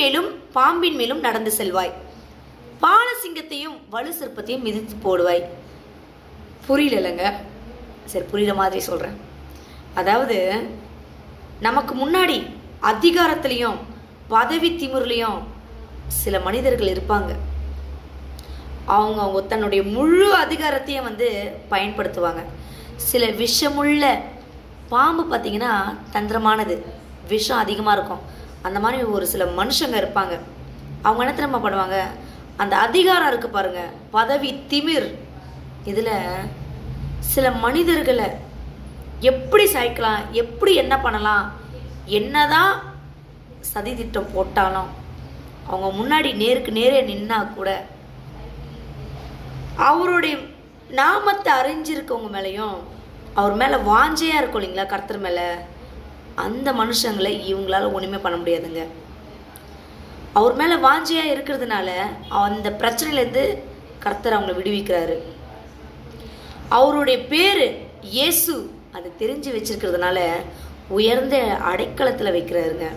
மேலும் பாம்பின் மேலும் நடந்து செல்வாய், பாலசிங்கத்தையும் வலு சிற்பத்தையும் மிதித்து போடுவாய். புரியலங்க? சரி, புரியுற மாதிரி சொல்கிறேன். அதாவது நமக்கு முன்னாடி அதிகாரத்துலேயும் பதவி திமிர்லேயும் சில மனிதர்கள் இருப்பாங்க. அவங்க தன்னுடைய முழு அதிகாரத்தையும் பயன்படுத்துவாங்க. சில விஷமுள்ள பாம்பு பார்த்திங்கன்னா தந்திரமானது, விஷம் அதிகமாக இருக்கும். அந்த மாதிரி ஒரு சில மனுஷங்க இருப்பாங்க. அவங்க என்ன திரும்ப பண்ணுவாங்க, அந்த அதிகாரம் இருக்குது பாருங்கள், பதவி திமிர், இதில் சில மனிதர்களை எப்படி சாய்க்கலாம், எப்படி என்ன பண்ணலாம், என்னதான் சதி திட்டம் போட்டாலும் அவங்க முன்னாடி நேருக்கு நேரே நின்னா கூட அவருடைய நாமத்தை அறிஞ்சிருக்கவங்க மேலேயும் அவர் மேலே வாஞ்சையாக இருக்கும் இல்லைங்களா, கர்த்தர் மேலே, அந்த மனுஷங்களை இவங்களால ஒன்றுமே பண்ண முடியாதுங்க. அவர் மேலே வாஞ்சையாக இருக்கிறதுனால அந்த பிரச்சனையிலேருந்து கர்த்தர் அவங்கள விடுவிக்கிறாரு. அவருடைய பேர் இயேசு, அது தெரிஞ்சு வச்சிருக்கிறதுனால உயர்ந்த அடைக்கலத்தில் வைக்கிறாருங்க.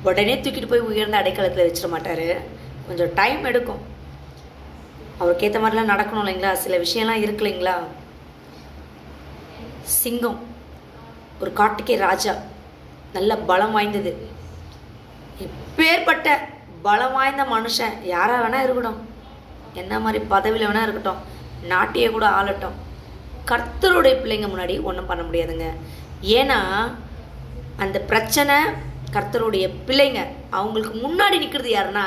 உடனே தூக்கிட்டு போய் உயர்ந்த அடைக்கலத்தில் வச்சிட மாட்டார், கொஞ்சம் டைம் எடுக்கும். அவருக்கு ஏற்ற மாதிரிலாம் நடக்கணும் இல்லைங்களா, சில விஷயம்லாம் இருக்கு இல்லைங்களா. சிங்கம் ஒரு காட்டுக்கே ராஜா, நல்ல பலம் வாய்ந்தது. இப்பேற்பட்ட பலம் வாய்ந்த மனுஷன் யாராக வேணால் இருக்கட்டும், என்ன மாதிரி பதவியில் வேணால் இருக்கட்டும், நாட்டையே கூட ஆளட்டும், கர்த்தருடைய பிள்ளைங்க முன்னாடி ஒன்றும் பண்ண முடியாதுங்க. ஏன்னா அந்த பிரச்சனை கர்த்தருடைய பிள்ளைங்க, அவங்களுக்கு முன்னாடி நிற்கிறது யாருன்னா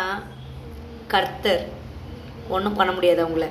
கர்த்தர். ஒன்றும் பண்ண முடியாது அவங்கள.